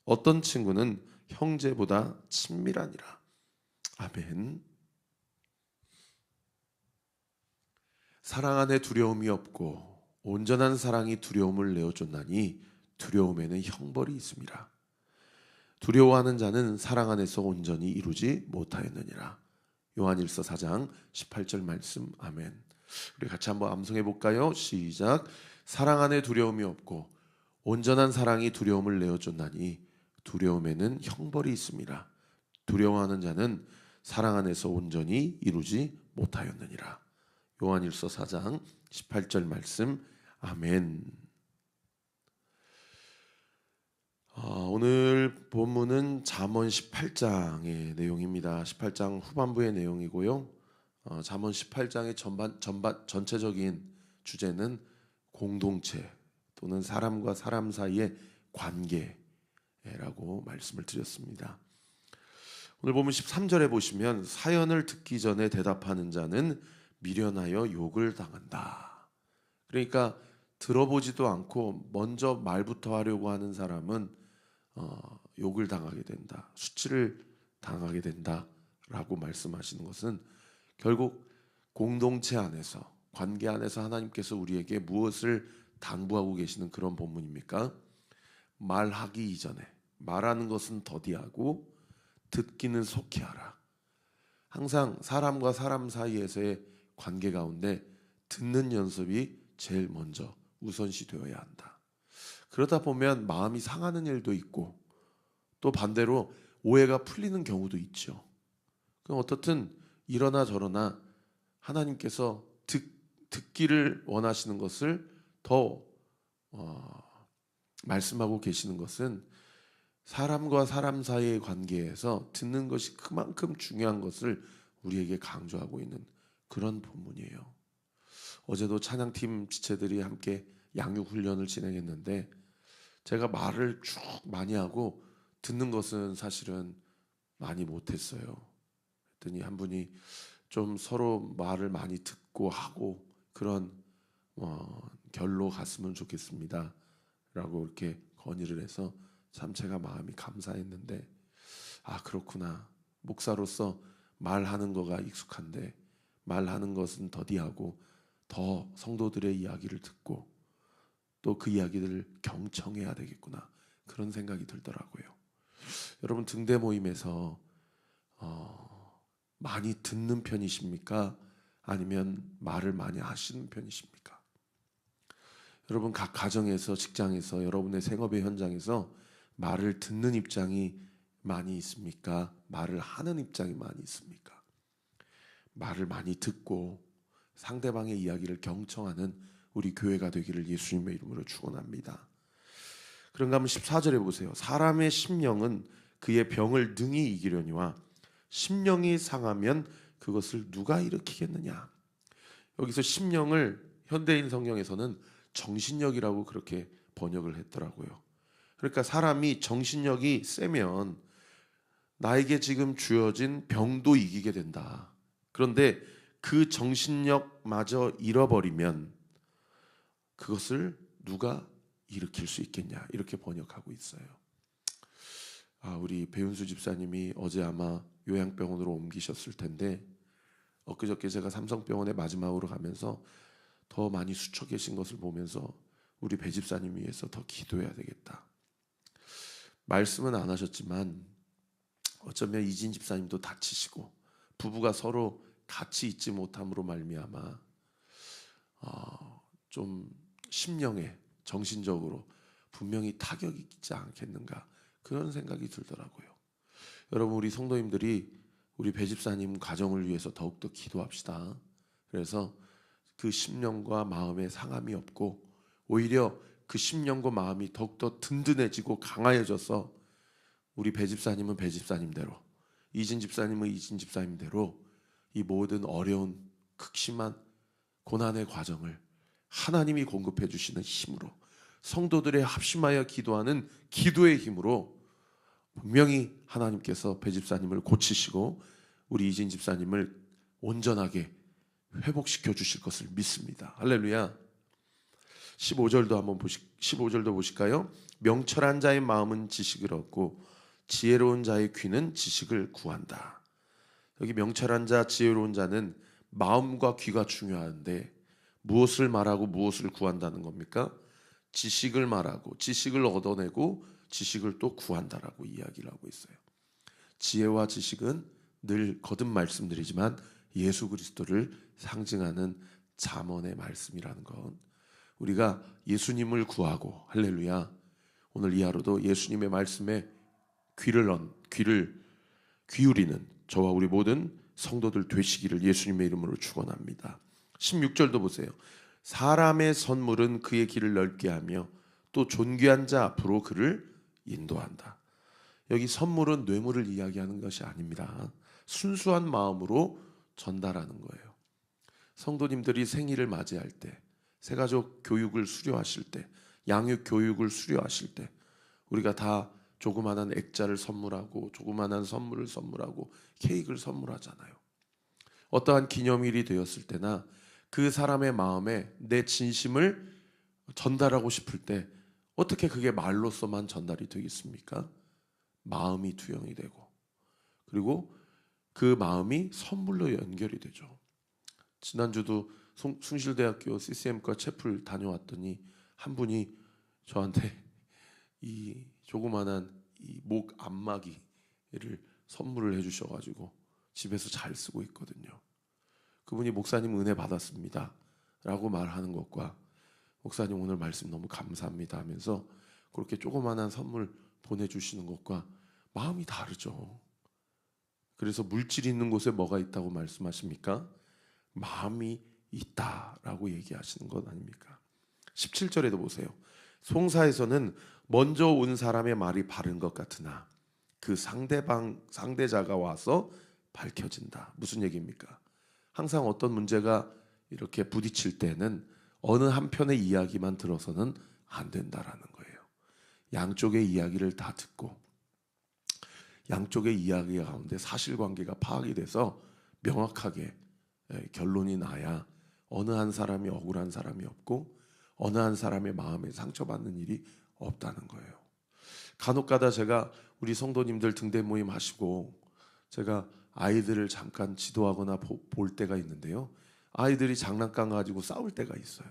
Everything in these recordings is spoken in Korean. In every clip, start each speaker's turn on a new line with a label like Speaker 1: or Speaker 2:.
Speaker 1: 어떤 친구는 형제보다 친밀하니라. 아멘. 사랑 안에 두려움이 없고 온전한 사랑이 두려움을 내어쫓나니 두려움에는 형벌이 있습니다. 두려워하는 자는 사랑 안에서 온전히 이루지 못하였느니라. 요한일서 4장 18절 말씀. 아멘. 우리 같이 한번 암송해 볼까요? 시작. 사랑 안에 두려움이 없고 온전한 사랑이 두려움을 내어쫓나니 두려움에는 형벌이 있습니다. 두려워하는 자는 사랑 안에서 온전히 이루지 못하였느니라. 요한일서 4장 18절 말씀. 아멘. 오늘 본문은 잠언 18장의 내용입니다. 18장 후반부의 내용이고요. 잠언 18장의 전체적인 주제는 공동체 또는 사람과 사람 사이의 관계라고 말씀을 드렸습니다. 오늘 본문 13절에 보시면 사연을 듣기 전에 대답하는 자는 미련하여 욕을 당한다. 그러니까 들어보지도 않고 먼저 말부터 하려고 하는 사람은 욕을 당하게 된다, 수치를 당하게 된다라고 말씀하시는 것은 결국 공동체 안에서, 관계 안에서 하나님께서 우리에게 무엇을 당부하고 계시는 그런 본문입니까? 말하기 이전에 말하는 것은 더디하고 듣기는 속히 하라. 항상 사람과 사람 사이에서의 관계 가운데 듣는 연습이 제일 먼저 우선시 되어야 한다. 그러다 보면 마음이 상하는 일도 있고 또 반대로 오해가 풀리는 경우도 있죠. 그럼 어떻든 이러나 저러나 하나님께서 듣기를 원하시는 것을 더 말씀하고 계시는 것은 사람과 사람 사이의 관계에서 듣는 것이 그만큼 중요한 것을 우리에게 강조하고 있는 그런 본문이에요. 어제도 찬양팀 지체들이 함께 양육 훈련을 진행했는데 제가 말을 쭉 많이 하고 듣는 것은 사실은 많이 못했어요. 그랬더니 한 분이 좀 서로 말을 많이 듣고 하고 그런 결로 갔으면 좋겠습니다 라고 이렇게 건의를 해서 참 제가 마음이 감사했는데, 그렇구나, 목사로서 말하는 거가 익숙한데 말하는 것은 더디하고 더 성도들의 이야기를 듣고 또 그 이야기들을 경청해야 되겠구나, 그런 생각이 들더라고요. 여러분 등대 모임에서 많이 듣는 편이십니까? 아니면 말을 많이 하시는 편이십니까? 여러분 각 가정에서, 직장에서, 여러분의 생업의 현장에서 말을 듣는 입장이 많이 있습니까? 말을 하는 입장이 많이 있습니까? 말을 많이 듣고 상대방의 이야기를 경청하는 우리 교회가 되기를 예수님의 이름으로 축원합니다. 그런가 하면 14절에 보세요. 사람의 심령은 그의 병을 능히 이기려니와 심령이 상하면 그것을 누가 일으키겠느냐. 여기서 심령을 현대인 성경에서는 정신력이라고 그렇게 번역을 했더라고요. 그러니까 사람이 정신력이 세면 나에게 지금 주어진 병도 이기게 된다. 그런데 그 정신력마저 잃어버리면 그것을 누가 일으킬 수 있겠냐, 이렇게 번역하고 있어요. 우리 배윤수 집사님이 어제 아마 요양병원으로 옮기셨을 텐데 엊그저께 제가 삼성병원에 마지막으로 가면서 더 많이 수쳐 계신 것을 보면서 우리 배 집사님 위해서 더 기도해야 되겠다. 말씀은 안 하셨지만 어쩌면 이진 집사님도 다치시고 부부가 서로 같이 있지 못함으로 말미암아 좀 심령에, 정신적으로 분명히 타격이 있지 않겠는가, 그런 생각이 들더라고요. 여러분 우리 성도님들이 우리 배 집사님 가정을 위해서 더욱더 기도합시다. 그래서 그 심령과 마음에 상함이 없고 오히려 그 심령과 마음이 더욱더 든든해지고 강화해져서 우리 배 집사님은 배 집사님대로, 이진 집사님은 이진 집사님대로 이 모든 어려운 극심한 고난의 과정을 하나님이 공급해 주시는 힘으로, 성도들의 합심하여 기도하는 기도의 힘으로 분명히 하나님께서 배 집사님을 고치시고 우리 이진 집사님을 온전하게 회복시켜 주실 것을 믿습니다. 할렐루야. 15절도 보실까요? 명철한 자의 마음은 지식을 얻고 지혜로운 자의 귀는 지식을 구한다. 여기 명철한 자, 지혜로운 자는 마음과 귀가 중요한데 무엇을 말하고 무엇을 구한다는 겁니까? 지식을 말하고 지식을 얻어내고 지식을 또 구한다라고 이야기를 하고 있어요. 지혜와 지식은 늘 거듭 말씀드리지만 예수 그리스도를 상징하는 잠언의 말씀이라는 건 우리가 예수님을 구하고 할렐루야 오늘 이 하루도 예수님의 말씀에 귀를 기울이는 저와 우리 모든 성도들 되시기를 예수님의 이름으로 축원합니다. 16절도 보세요. 사람의 선물은 그의 길을 넓게 하며 또 존귀한 자 앞으로 그를 인도한다. 여기 선물은 뇌물을 이야기하는 것이 아닙니다. 순수한 마음으로 전달하는 거예요. 성도님들이 생일을 맞이할 때, 새가족 교육을 수료하실 때, 양육 교육을 수료하실 때 우리가 다 조그마한 액자를 선물하고 조그마한 선물을 선물하고 케이크를 선물하잖아요. 어떠한 기념일이 되었을 때나 그 사람의 마음에 내 진심을 전달하고 싶을 때 어떻게 그게 말로서만 전달이 되겠습니까? 마음이 투영이 되고 그리고 그 마음이 선물로 연결이 되죠. 지난주도 숭실대학교 CCM과 채플 다녀왔더니 한 분이 저한테 이 조그만한 이 목 안마기를 선물을 해주셔가지고 집에서 잘 쓰고 있거든요. 그분이 목사님 은혜 받았습니다 라고 말하는 것과 목사님 오늘 말씀 너무 감사합니다 하면서 그렇게 조그만한 선물 보내주시는 것과 마음이 다르죠. 그래서 물질이 있는 곳에 뭐가 있다고 말씀하십니까? 마음이 있다라고 얘기하시는 것 아닙니까? 17절에도 보세요. 송사에서는 먼저 온 사람의 말이 바른 것 같으나 그 상대자가 와서 밝혀진다. 무슨 얘기입니까? 항상 어떤 문제가 이렇게 부딪힐 때는 어느 한편의 이야기만 들어서는 안 된다라는 거예요. 양쪽의 이야기를 다 듣고 양쪽의 이야기 가운데 사실관계가 파악이 돼서 명확하게 결론이 나야 어느 한 사람이 억울한 사람이 없고 어느 한 사람의 마음에 상처받는 일이 없다는 거예요. 간혹가다 제가 우리 성도님들 등대 모임 하시고 제가 아이들을 잠깐 지도하거나 볼 때가 있는데요. 아이들이 장난감 가지고 싸울 때가 있어요.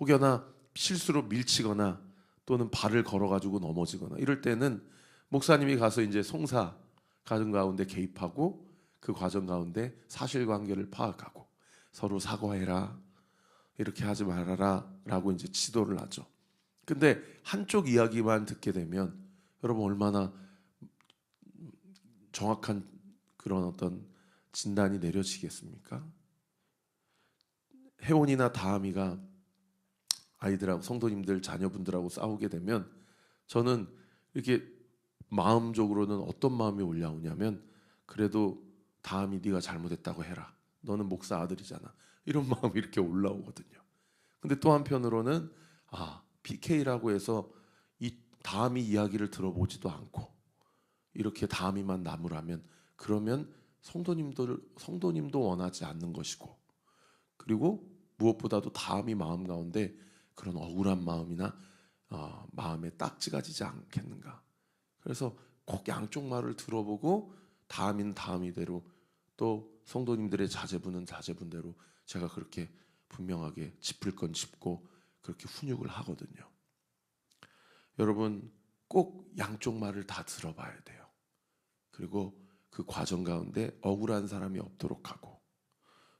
Speaker 1: 혹여나 실수로 밀치거나 또는 발을 걸어가지고 넘어지거나 이럴 때는 목사님이 가서 이제 송사 과정 가운데 개입하고 그 과정 가운데 사실관계를 파악하고 서로 사과해라 이렇게 하지 말아라 라고 이제 지도를 하죠. 근데 한쪽 이야기만 듣게 되면 여러분 얼마나 정확한 그런 어떤 진단이 내려지겠습니까? 혜원이나 다함이가 아이들하고 성도님들 자녀분들하고 싸우게 되면 저는 이렇게 마음적으로는 어떤 마음이 올라오냐면 그래도 다함이 네가 잘못했다고 해라. 너는 목사 아들이잖아. 이런 마음이 이렇게 올라오거든요. 근데 또 한편으로는 PK라고 해서 이 다함이 이야기를 들어보지도 않고 이렇게 다함이만 남으라면 그러면 성도님도 원하지 않는 것이고 그리고 무엇보다도 다함이 마음 가운데 그런 억울한 마음이나 마음에 딱지가 지지 않겠는가. 그래서 꼭 양쪽 말을 들어보고 다함이는 다함이대로 또 성도님들의 자제분은 자제분대로 제가 그렇게 분명하게 짚을 건 짚고 그렇게 훈육을 하거든요. 여러분 꼭 양쪽 말을 다 들어봐야 돼요. 그리고 그 과정 가운데 억울한 사람이 없도록 하고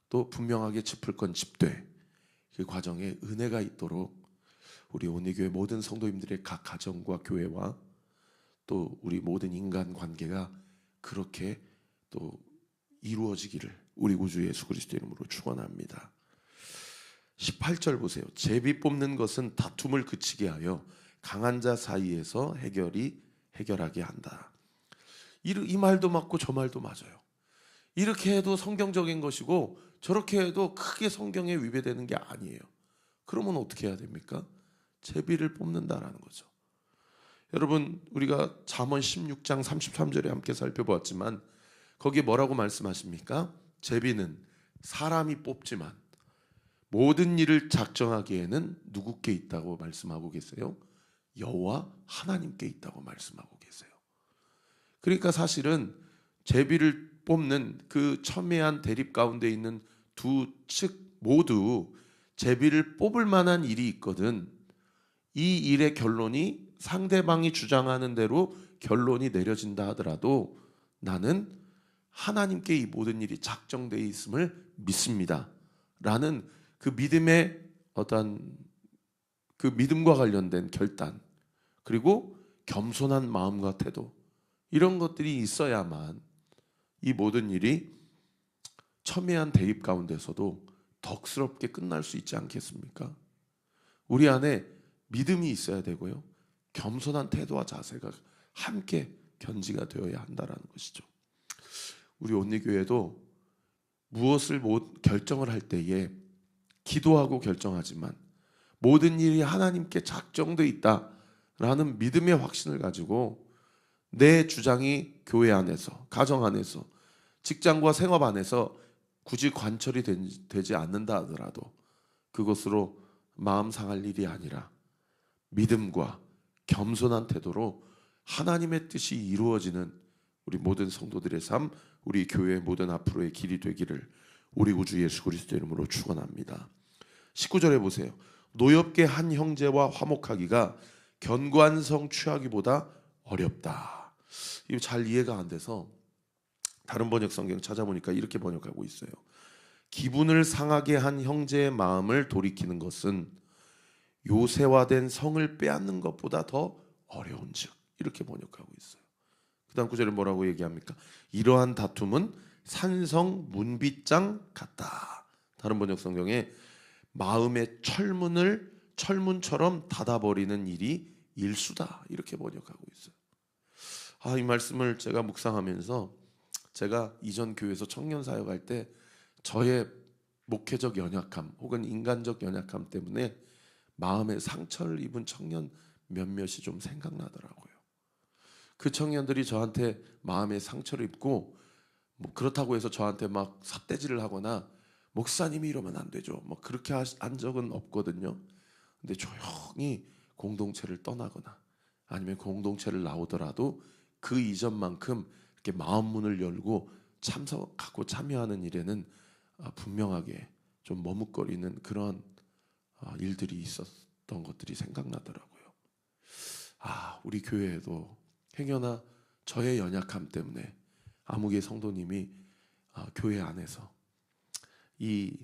Speaker 1: 또 분명하게 짚을 건 짚되 그 과정에 은혜가 있도록 우리 온리교회 모든 성도님들의 각 가정과 교회와 또 우리 모든 인간 관계가 그렇게 또 이루어지기를 우리 구주 예수 그리스도 이름으로 축원합니다. 18절 보세요. 제비 뽑는 것은 다툼을 그치게 하여 강한 자 사이에서 해결하게 한다. 이 말도 맞고 저 말도 맞아요. 이렇게 해도 성경적인 것이고 저렇게 해도 크게 성경에 위배되는 게 아니에요. 그러면 어떻게 해야 됩니까? 제비를 뽑는다라는 거죠. 여러분 우리가 잠언 16장 33절에 함께 살펴보았지만 거기에 뭐라고 말씀하십니까? 제비는 사람이 뽑지만 모든 일을 작정하기에는 누구께 있다고 말씀하고 계세요? 여호와 하나님께 있다고 말씀하고 계세요. 그러니까 사실은 제비를 뽑는 그 첨예한 대립 가운데 있는 두 측 모두 제비를 뽑을 만한 일이 있거든. 이 일의 결론이 상대방이 주장하는 대로 결론이 내려진다 하더라도 나는 하나님께 이 모든 일이 작정되어 있음을 믿습니다 라는 그 믿음의 어떤 그 믿음과 관련된 결단, 그리고 겸손한 마음과 태도, 이런 것들이 있어야만 이 모든 일이 첨예한 대립 가운데서도 덕스럽게 끝날 수 있지 않겠습니까? 우리 안에 믿음이 있어야 되고요, 겸손한 태도와 자세가 함께 견지가 되어야 한다는 것이죠. 우리 온리교회도 무엇을 결정을 할 때에 기도하고 결정하지만 모든 일이 하나님께 작정되어 있다라는 믿음의 확신을 가지고 내 주장이 교회 안에서, 가정 안에서, 직장과 생업 안에서 굳이 관철이 되지 않는다 하더라도 그것으로 마음 상할 일이 아니라 믿음과 겸손한 태도로 하나님의 뜻이 이루어지는 우리 모든 성도들의 삶, 우리 교회의 모든 앞으로의 길이 되기를 우리 구주 예수 그리스도 이름으로 축원합니다. 19절에 보세요. 노엽게 한 형제와 화목하기가 견고한 성 취하기보다 어렵다. 이거 잘 이해가 안 돼서 다른 번역 성경 찾아보니까 이렇게 번역하고 있어요. 기분을 상하게 한 형제의 마음을 돌이키는 것은 요새화된 성을 빼앗는 것보다 더 어려운즉, 이렇게 번역하고 있어요. 그 다음 구절에 뭐라고 얘기합니까? 이러한 다툼은 산성 문빗장 같다. 다른 번역 성경에 마음의 철문을 철문처럼 닫아버리는 일이 일수다, 이렇게 번역하고 있어요. 이 말씀을 제가 묵상하면서 제가 이전 교회에서 청년 사역할 때 저의 목회적 연약함 혹은 인간적 연약함 때문에 마음에 상처를 입은 청년 몇몇이 좀 생각나더라고요. 그 청년들이 저한테 마음에 상처를 입고 뭐 그렇다고 해서 저한테 막 삿대질을 하거나 목사님이 이러면 안 되죠, 뭐 그렇게 한 적은 없거든요. 근데 조용히 공동체를 떠나거나 아니면 공동체를 나오더라도 그 이전만큼 이렇게 마음 문을 열고 참석하고 참여하는 일에는 분명하게 좀 머뭇거리는 그런 일들이 있었던 것들이 생각나더라고요. 우리 교회에도 행여나 저의 연약함 때문에 아무개 성도님이 교회 안에서 이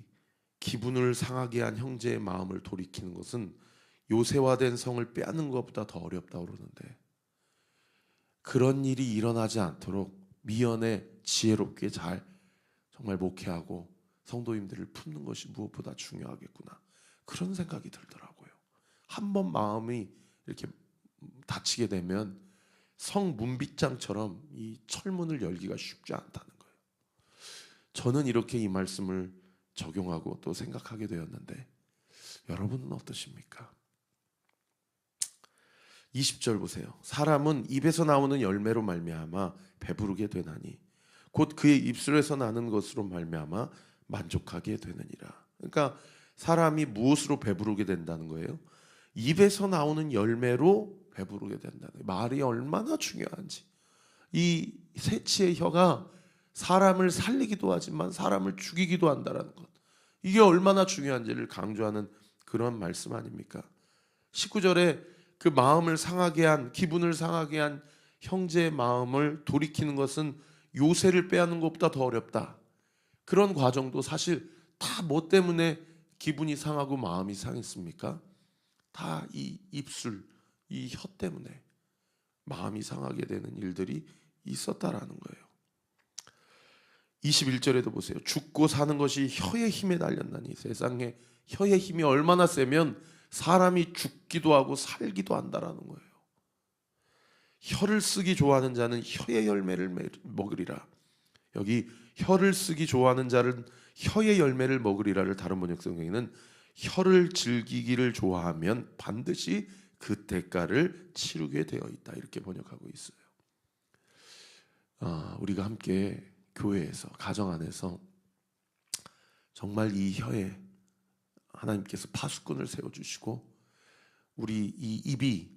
Speaker 1: 기분을 상하게 한 형제의 마음을 돌이키는 것은 요새화된 성을 빼앗는 것보다 더 어렵다고 그러는데, 그런 일이 일어나지 않도록 미연에 지혜롭게 잘 정말 목회하고 성도님들을 품는 것이 무엇보다 중요하겠구나, 그런 생각이 들더라고요. 한번 마음이 이렇게 다치게 되면 성 문빗장처럼 이 철문을 열기가 쉽지 않다는 거예요. 저는 이렇게 이 말씀을 적용하고 또 생각하게 되었는데 여러분은 어떠십니까? 20절 보세요. 사람은 입에서 나오는 열매로 말미암아 배부르게 되나니 곧 그의 입술에서 나는 것으로 말미암아 만족하게 되느니라. 그러니까 사람이 무엇으로 배부르게 된다는 거예요? 입에서 나오는 열매로 배부르게 된다는 거예요. 말이 얼마나 중요한지. 이 새치의 혀가 사람을 살리기도 하지만 사람을 죽이기도 한다는 것, 이게 얼마나 중요한지를 강조하는 그런 말씀 아닙니까? 19절에 그 마음을 상하게 한, 기분을 상하게 한 형제의 마음을 돌이키는 것은 요새를 빼앗는 것보다 더 어렵다. 그런 과정도 사실 다 뭐 때문에 기분이 상하고 마음이 상했습니까? 다 이 입술, 이 혀 때문에 마음이 상하게 되는 일들이 있었다라는 거예요. 21절에도 보세요. 죽고 사는 것이 혀의 힘에 달렸나니. 세상에 혀의 힘이 얼마나 세면 사람이 죽기도 하고 살기도 한다라는 거예요. 혀를 쓰기 좋아하는 자는 혀의 열매를 먹으리라. 여기 혀를 쓰기 좋아하는 자는 혀의 열매를 먹으리라를 다른 번역 성경에는 혀를 즐기기를 좋아하면 반드시 그 대가를 치르게 되어 있다, 이렇게 번역하고 있어요. 우리가 함께 교회에서, 가정 안에서 정말 이 혀에 하나님께서 파수꾼을 세워주시고 우리 이 입이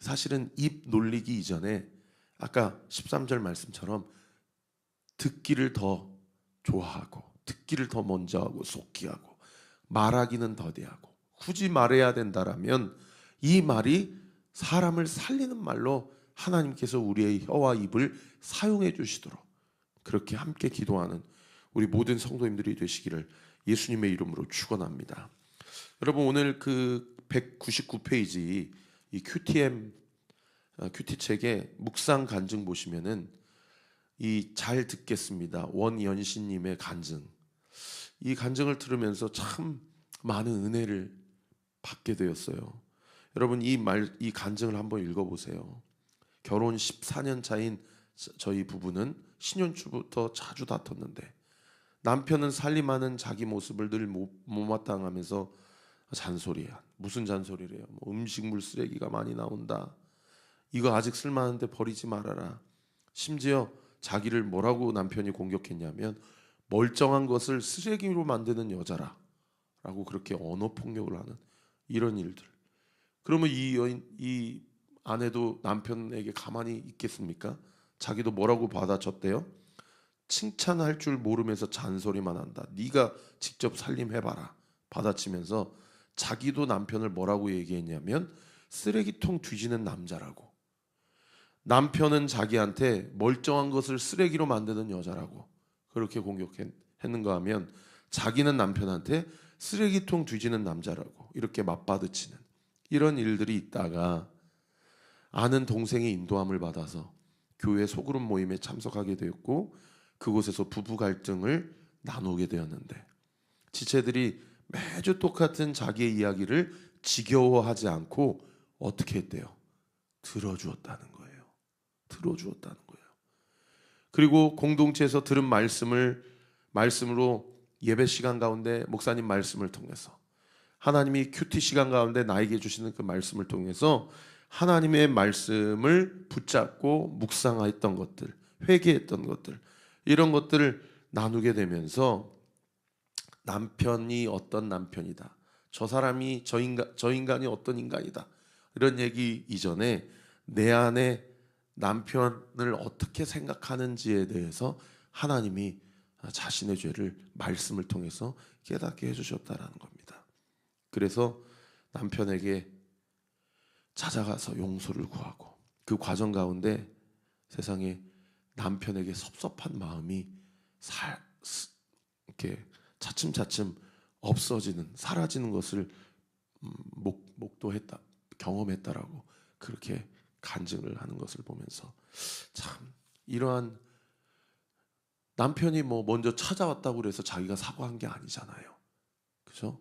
Speaker 1: 사실은 입 놀리기 이전에 아까 13절 말씀처럼 듣기를 더 좋아하고, 듣기를 더 먼저 하고 속히 하고, 말하기는 더디하고, 굳이 말해야 된다라면 이 말이 사람을 살리는 말로 하나님께서 우리의 혀와 입을 사용해 주시도록 그렇게 함께 기도하는 우리 모든 성도님들이 되시기를 예수님의 이름으로 축원합니다. 여러분, 오늘 그 199페이지 이 큐티 책의 묵상 간증 보시면은 이 잘 듣겠습니다, 원연신님의 간증, 이 간증을 들으면서 참 많은 은혜를 받게 되었어요. 여러분, 이 간증을 한번 읽어보세요. 결혼 14년 차인 저희 부부는 신혼초부터 자주 다퉜는데 남편은 살림하는 자기 모습을 늘 못마땅하면서 잔소리야. 무슨 잔소리래요? 뭐 음식물 쓰레기가 많이 나온다. 이거 아직 쓸만한데 버리지 말아라. 심지어 자기를 뭐라고 남편이 공격했냐면 멀쩡한 것을 쓰레기로 만드는 여자라 라고 그렇게 언어 폭력을 하는 이런 일들. 그러면 이 아내도 남편에게 가만히 있겠습니까? 자기도 뭐라고 받아쳤대요? 칭찬할 줄 모르면서 잔소리만 한다. 네가 직접 살림해봐라. 받아치면서 자기도 남편을 뭐라고 얘기했냐면 쓰레기통 뒤지는 남자라고. 남편은 자기한테 멀쩡한 것을 쓰레기로 만드는 여자라고 그렇게 공격했는가 하면 자기는 남편한테 쓰레기통 뒤지는 남자라고 이렇게 맞받아치는 이런 일들이 있다가 아는 동생의 인도함을 받아서 교회 소그룹 모임에 참석하게 되었고 그곳에서 부부 갈등을 나누게 되었는데 지체들이 매주 똑같은 자기의 이야기를 지겨워하지 않고 어떻게 했대요? 들어주었다는 거예요. 들어주었다는 거예요. 그리고 공동체에서 들은 말씀으로 예배 시간 가운데 목사님 말씀을 통해서 하나님이 큐티 시간 가운데 나에게 주시는 그 말씀을 통해서 하나님의 말씀을 붙잡고 묵상했던 것들, 회개했던 것들, 이런 것들을 나누게 되면서 남편이 어떤 남편이다, 저 사람이 저 인간이 어떤 인간이다, 이런 얘기 이전에 내 안에 남편을 어떻게 생각하는지에 대해서 하나님이 자신의 죄를 말씀을 통해서 깨닫게 해주셨다라는 겁니다. 그래서 남편에게 찾아가서 용서를 구하고 그 과정 가운데 세상에 남편에게 섭섭한 마음이 이렇게 차츰차츰 없어지는, 사라지는 것을 목도했다, 경험했다라고 그렇게 간증을 하는 것을 보면서 참 이러한 남편이 뭐 먼저 찾아왔다고 그래서 자기가 사과한 게 아니잖아요. 그죠?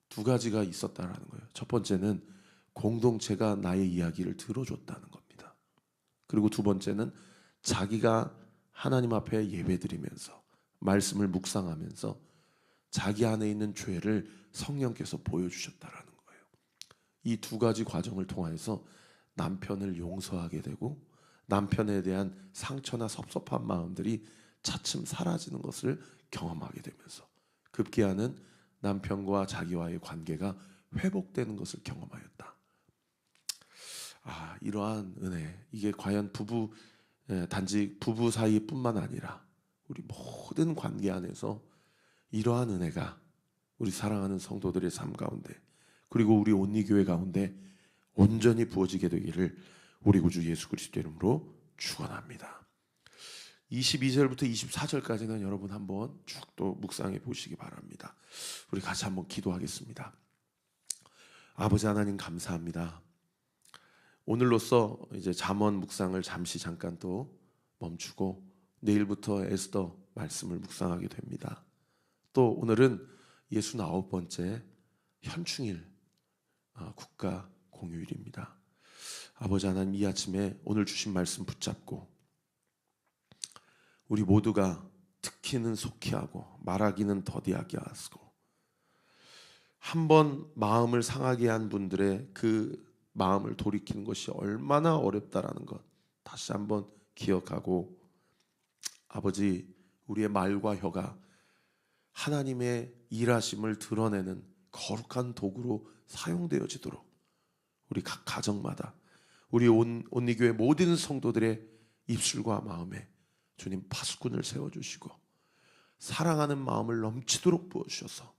Speaker 1: 두 가지가 있었다라는 거예요. 첫 번째는 공동체가 나의 이야기를 들어줬다는 겁니다. 그리고 두 번째는 자기가 하나님 앞에 예배드리면서 말씀을 묵상하면서 자기 안에 있는 죄를 성령께서 보여주셨다라는 거예요. 이 두 가지 과정을 통해서 남편을 용서하게 되고 남편에 대한 상처나 섭섭한 마음들이 차츰 사라지는 것을 경험하게 되면서 급기야는 남편과 자기와의 관계가 회복되는 것을 경험하였다. 이러한 은혜, 이게 과연 단지 부부 사이뿐만 아니라 우리 모든 관계 안에서 이러한 은혜가 우리 사랑하는 성도들의 삶 가운데 그리고 우리 온리교회 가운데 온전히 부어지게 되기를 우리 구주 예수 그리스도 이름으로 축원합니다. 22절부터 24절까지는 여러분 한번 쭉 또 묵상해 보시기 바랍니다. 우리 같이 한번 기도하겠습니다. 아버지 하나님 감사합니다. 오늘로써 이제 잠언 묵상을 잠깐 또 멈추고 내일부터 에스더 말씀을 묵상하게 됩니다. 또 오늘은 69번째 현충일 국가 공휴일입니다. 아버지 하나님, 이 아침에 오늘 주신 말씀 붙잡고 우리 모두가 듣기는 속히 하고 말하기는 더디하게 하시고 한번 마음을 상하게 한 분들의 그 마음을 돌이키는 것이 얼마나 어렵다라는 것 다시 한번 기억하고 아버지, 우리의 말과 혀가 하나님의 일하심을 드러내는 거룩한 도구로 사용되어지도록 우리 각 가정마다 우리 온리교회 모든 성도들의 입술과 마음에 주님 파수꾼을 세워주시고 사랑하는 마음을 넘치도록 부어주셔서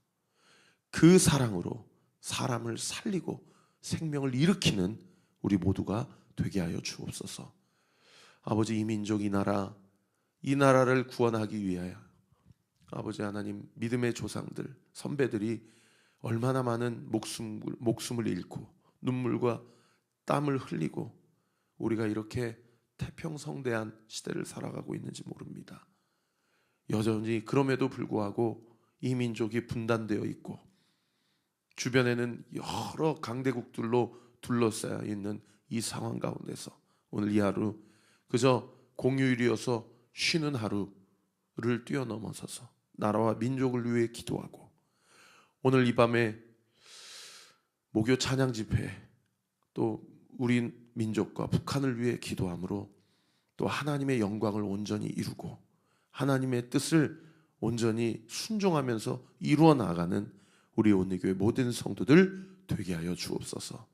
Speaker 1: 그 사랑으로 사람을 살리고 생명을 일으키는 우리 모두가 되게 하여 주옵소서. 아버지, 이 민족, 이 나라를 구원하기 위하여 아버지 하나님, 믿음의 조상들, 선배들이 얼마나 많은 목숨을 잃고 눈물과 땀을 흘리고 우리가 이렇게 태평성대한 시대를 살아가고 있는지 모릅니다. 여전히 그럼에도 불구하고 이 민족이 분단되어 있고 주변에는 여러 강대국들로 둘러싸여 있는 이 상황 가운데서 오늘 이 하루 그저 공휴일이어서 쉬는 하루를 뛰어넘어서서 나라와 민족을 위해 기도하고 오늘 이 밤에 목요 찬양 집회 또 우리 민족과 북한을 위해 기도함으로 또 하나님의 영광을 온전히 이루고 하나님의 뜻을 온전히 순종하면서 이루어 나가는 우리 온리교회 모든 성도들 되게 하여 주옵소서.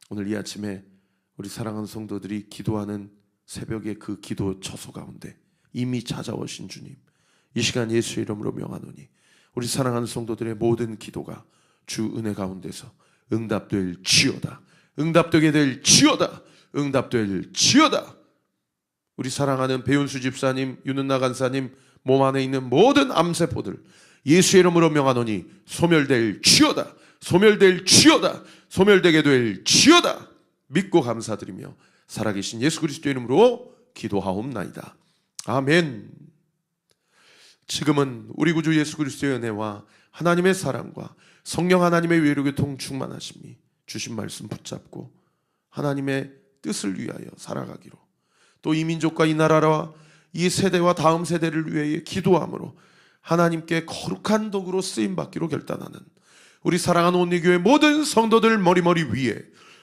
Speaker 1: 오늘 이 아침에 우리 사랑하는 성도들이 기도하는 새벽의 그 기도 처소 가운데 이미 찾아오신 주님, 이 시간 예수의 이름으로 명하노니 우리 사랑하는 성도들의 모든 기도가 주 은혜 가운데서 응답될 지어다. 응답되게 될 지어다. 응답될 지어다. 우리 사랑하는 배윤수 집사님, 윤은나 간사님 몸 안에 있는 모든 암세포들 예수의 이름으로 명하노니 소멸될 지어다. 소멸될 지어다. 소멸되게 될 지어다. 믿고 감사드리며 살아계신 예수 그리스도의 이름으로 기도하옵나이다. 아멘. 지금은 우리 구주 예수 그리스도의 은혜와 하나님의 사랑과 성령 하나님의 위로교통 충만하심이 주신 말씀 붙잡고 하나님의 뜻을 위하여 살아가기로 또 이 민족과 이 나라와 이 세대와 다음 세대를 위해 기도함으로 하나님께 거룩한 도구로 쓰임받기로 결단하는 우리 사랑하는 온리교회 모든 성도들 머리머리 위에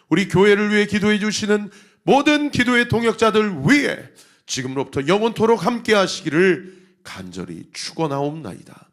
Speaker 1: 우리 교회를 위해 기도해 주시는 모든 기도의 동역자들 위해 지금으로부터 영원토록 함께 하시기를 간절히 축원하옵나이다.